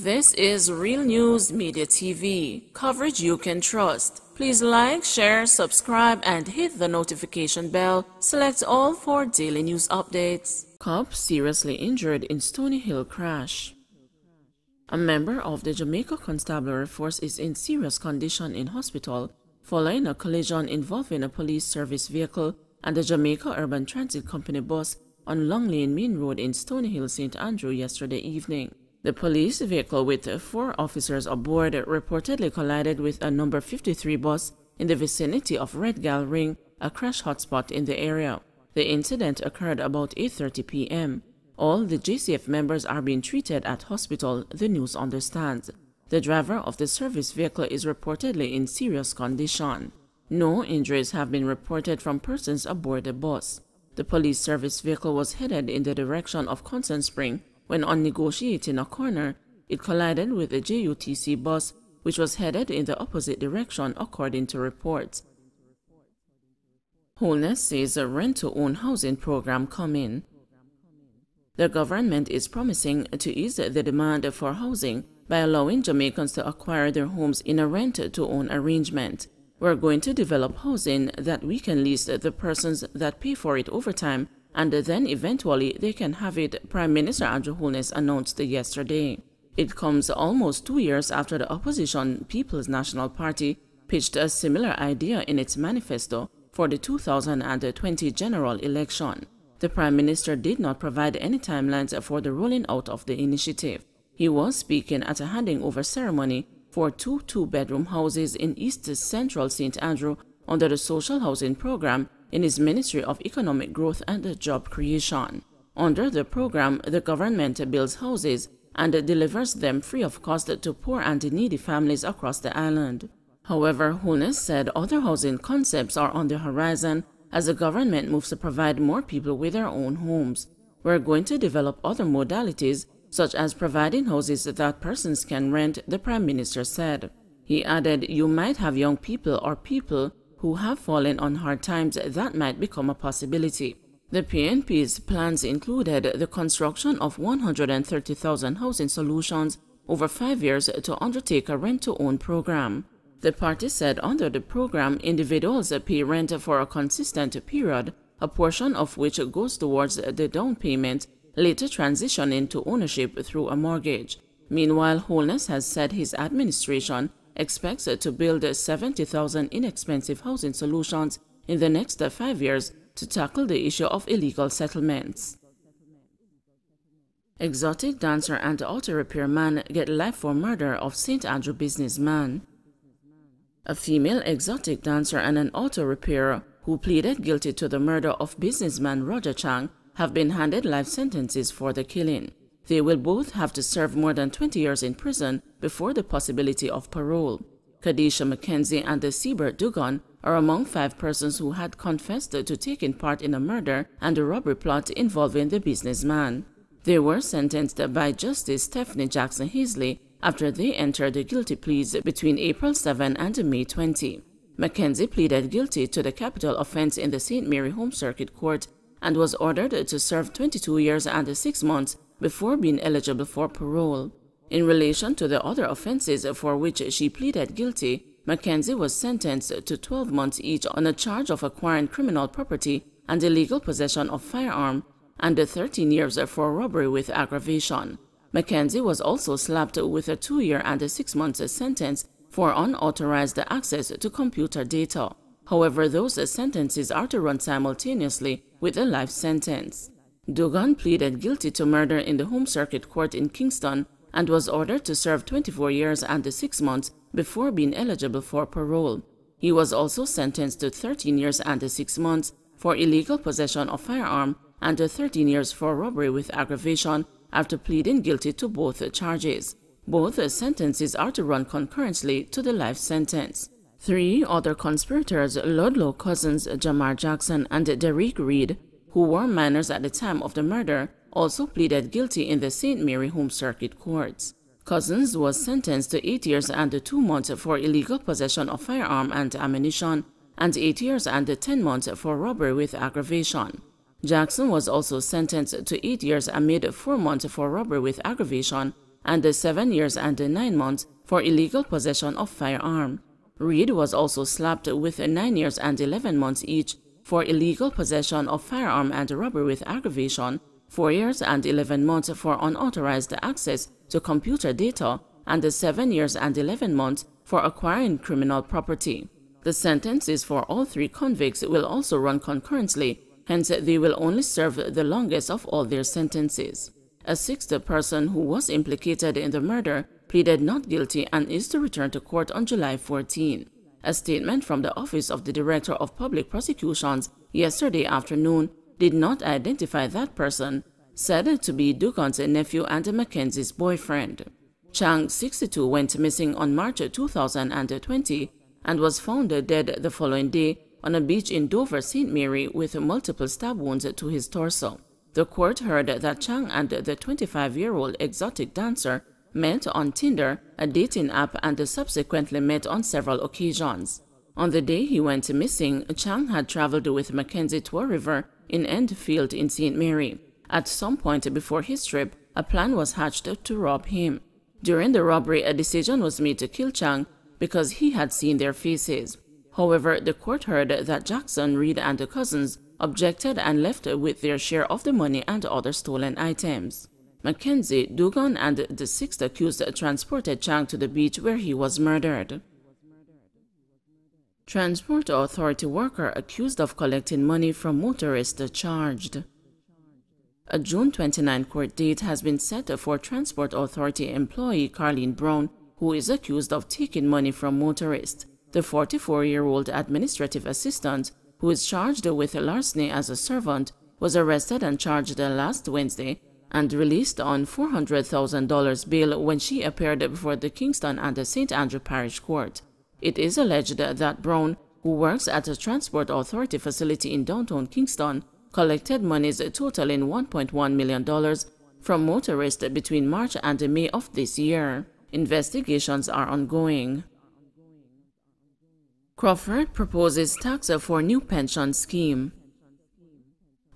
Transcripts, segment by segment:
This is Real News Media TV, coverage you can trust. Please like, share, subscribe, and hit the notification bell. Select all for daily news updates. Cop seriously injured in Stony Hill crash. A member of the Jamaica Constabulary Force is in serious condition in hospital following a collision involving a police service vehicle and a Jamaica Urban Transit Company bus on Long Lane Main Road in Stony Hill, St. Andrew yesterday evening. The police vehicle with 4 officers aboard reportedly collided with a number 53 bus in the vicinity of Red Gal Ring, a crash hotspot in the area. The incident occurred about 8:30 p.m. All the JCF members are being treated at hospital, the news understands. The driver of the service vehicle is reportedly in serious condition. No injuries have been reported from persons aboard the bus. The police service vehicle was headed in the direction of Constant Spring when, on negotiating a corner, it collided with the JUTC bus, which was headed in the opposite direction according to reports. Wholeness says a rent-to-own housing program coming. The government is promising to ease the demand for housing by allowing Jamaicans to acquire their homes in a rent-to-own arrangement. We're going to develop housing that we can lease the persons that pay for it over time, and then eventually they can have it, Prime Minister Andrew Holness announced yesterday. It comes almost 2 years after the opposition People's National Party pitched a similar idea in its manifesto for the 2020 general election. The Prime Minister did not provide any timelines for the rolling out of the initiative. He was speaking at a handing over ceremony for 2 two-bedroom houses in East Central St. Andrew under the social housing program in his Ministry of Economic Growth and Job Creation. Under the program, the government builds houses and delivers them free of cost to poor and needy families across the island. However, Holness said other housing concepts are on the horizon as the government moves to provide more people with their own homes. We're going to develop other modalities, such as providing houses that persons can rent, the Prime Minister said. He added, you might have young people or people who have fallen on hard times that might become a possibility. The PNP's plans included the construction of 130,000 housing solutions over 5 years to undertake a rent-to-own program. The party said under the program, individuals pay rent for a consistent period, a portion of which goes towards the down payment, later transitioning to ownership through a mortgage. Meanwhile, Holness has said his administration expects to build 70,000 inexpensive housing solutions in the next 5 years to tackle the issue of illegal settlements. Exotic dancer and auto repairman get life for murder of St. Andrew businessman. A female exotic dancer and an auto repairer who pleaded guilty to the murder of businessman Roger Chang have been handed life sentences for the killing. They will both have to serve more than 20 years in prison before the possibility of parole. Kadisha McKenzie and Seabert Dugan are among 5 persons who had confessed to taking part in a murder and a robbery plot involving the businessman. They were sentenced by Justice Stephanie Jackson Heasley after they entered the guilty pleas between April 7 and May 20. McKenzie pleaded guilty to the capital offense in the St. Mary Home Circuit Court and was ordered to serve 22 years and 6 months before being eligible for parole. In relation to the other offenses for which she pleaded guilty, McKenzie was sentenced to 12 months each on a charge of acquiring criminal property and illegal possession of firearm, and 13 years for robbery with aggravation. McKenzie was also slapped with a 2-year and 6 months sentence for unauthorized access to computer data. However, those sentences are to run simultaneously with a life sentence. Dugan pleaded guilty to murder in the Home Circuit Court in Kingston and was ordered to serve 24 years and 6 months before being eligible for parole. He was also sentenced to 13 years and 6 months for illegal possession of firearm and 13 years for robbery with aggravation after pleading guilty to both charges. Both sentences are to run concurrently to the life sentence. 3 other conspirators, Ludlow cousins Jamar Jackson and Derek Reed, who were minors at the time of the murder, also pleaded guilty in the St. Mary Home Circuit Courts. Cousins was sentenced to 8 years and 2 months for illegal possession of firearm and ammunition, and 8 years and 10 months for robbery with aggravation. Jackson was also sentenced to 8 years amid 4 months for robbery with aggravation and 7 years and 9 months for illegal possession of firearm. Reed was also slapped with 9 years and 11 months each for illegal possession of firearm and robbery with aggravation, 4 years and 11 months for unauthorized access to computer data, and 7 years and 11 months for acquiring criminal property. The sentences for all 3 convicts will also run concurrently, hence they will only serve the longest of all their sentences. A 6th person who was implicated in the murder pleaded not guilty and is to return to court on July 14. A statement from the Office of the Director of Public Prosecutions yesterday afternoon did not identify that person, said to be Dugan's nephew and Mackenzie's boyfriend. Chang, 62, went missing on March 2020 and was found dead the following day on a beach in Dover, St. Mary, with multiple stab wounds to his torso. The court heard that Chang and the 25-year-old exotic dancer met on Tinder, a dating app, and subsequently met on several occasions. On the day he went missing, Chang had traveled with Mackenzie to a river in Enfield in St. Mary. At some point before his trip, a plan was hatched to rob him. During the robbery, a decision was made to kill Chang because he had seen their faces. However, the court heard that Jackson, Reed, and the cousins objected and left with their share of the money and other stolen items. Mackenzie, Dugan, and the 6th accused transported Chang to the beach where he was murdered. Transport Authority worker accused of collecting money from motorists charged. A June 29 court date has been set for Transport Authority employee Carlene Brown, who is accused of taking money from motorists. The 44-year-old administrative assistant, who is charged with larceny as a servant, was arrested and charged last Wednesday and released on $400,000 bail when she appeared before the Kingston and the St. Andrew Parish Court. It is alleged that Brown, who works at a Transport Authority facility in downtown Kingston, collected monies totaling $1.1 million from motorists between March and May of this year. Investigations are ongoing. Crawford proposes taxa for new pension scheme.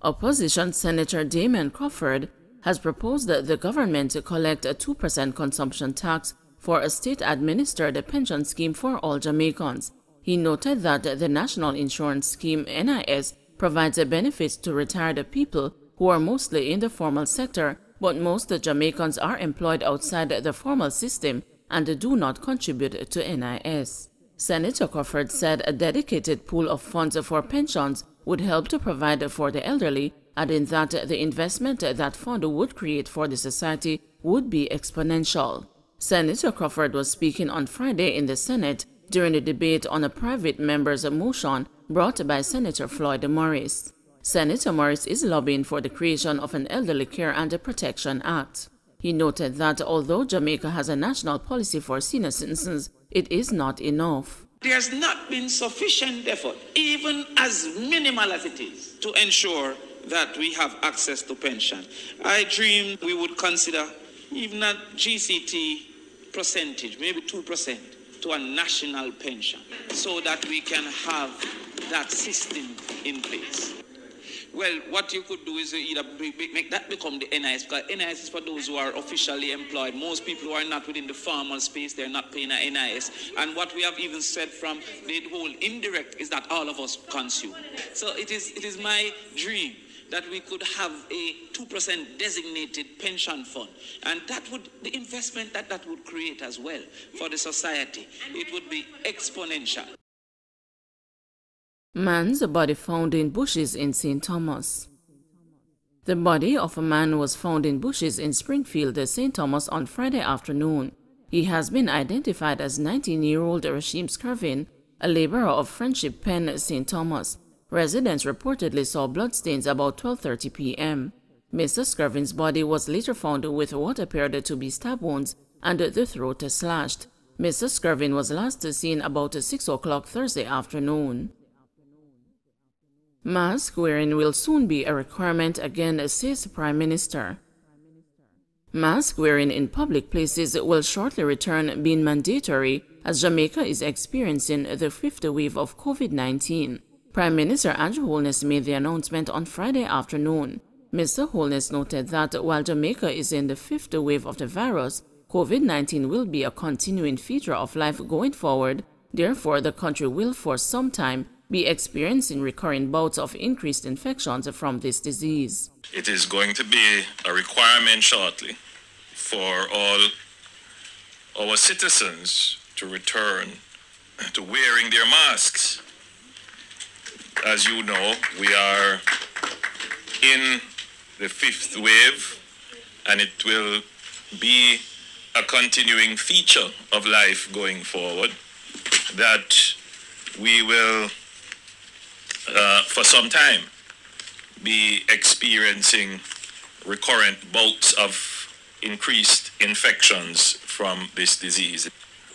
Opposition Senator Damon Crawford has proposed that the government collect a 2% consumption tax for a state-administered pension scheme for all Jamaicans. He noted that the National Insurance Scheme (NIS) provides benefits to retired people who are mostly in the formal sector, but most Jamaicans are employed outside the formal system and do not contribute to NIS. Senator Crawford said a dedicated pool of funds for pensions would help to provide for the elderly, adding that the investment that fund would create for the society would be exponential. Senator Crawford was speaking on Friday in the Senate during the debate on a private member's motion brought by Senator Floyd Morris. Senator Morris is lobbying for the creation of an Elderly Care and Protection Act. He noted that although Jamaica has a national policy for senior citizens, it is not enough. There has not been sufficient effort, even as minimal as it is, to ensure that we have access to pension. I dreamed we would consider even a GCT percentage, maybe 2%, to a national pension, so that we can have that system in place. Well, what you could do is either make that become the NIS, because NIS is for those who are officially employed. Most people who are not within the formal space, they're not paying a NIS. And what we have even said from the whole indirect is that all of us consume. So it is my dream that we could have a 2% designated pension fund. And that would, the investment that would create as well for the society, it would be exponential. Man's body found in bushes in St. Thomas. The body of a man was found in bushes in Springfield, St. Thomas on Friday afternoon. He has been identified as 19-year-old Rasheem Skirvin, a laborer of Friendship Pen, St. Thomas. Residents reportedly saw bloodstains about 12:30 p.m. Mr. Skirvin's body was later found with what appeared to be stab wounds and the throat slashed. Mr. Skirvin was last seen about 6 o'clock Thursday afternoon. Mask wearing will soon be a requirement again, says Prime Minister. Mask wearing in public places will shortly return being mandatory as Jamaica is experiencing the 5th wave of COVID-19. Prime Minister Andrew Holness made the announcement on Friday afternoon. Mr. Holness noted that while Jamaica is in the 5th wave of the virus, COVID-19 will be a continuing feature of life going forward. Therefore, the country will for some time be experiencing recurring bouts of increased infections from this disease. It is going to be a requirement shortly for all our citizens to return to wearing their masks. As you know, we are in the fifth wave, and it will be a continuing feature of life going forward that we will, for some time, be experiencing recurrent bouts of increased infections from this disease.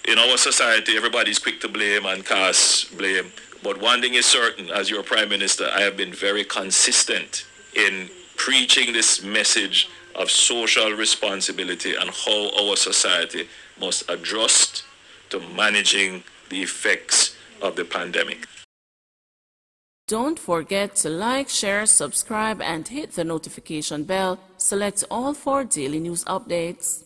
In our society, everybody's quick to blame and cast blame. But one thing is certain, as your Prime Minister, I have been very consistent in preaching this message of social responsibility and how our society must adjust to managing the effects of the pandemic. Don't forget to like, share, subscribe, and hit the notification bell. Select all for daily news updates.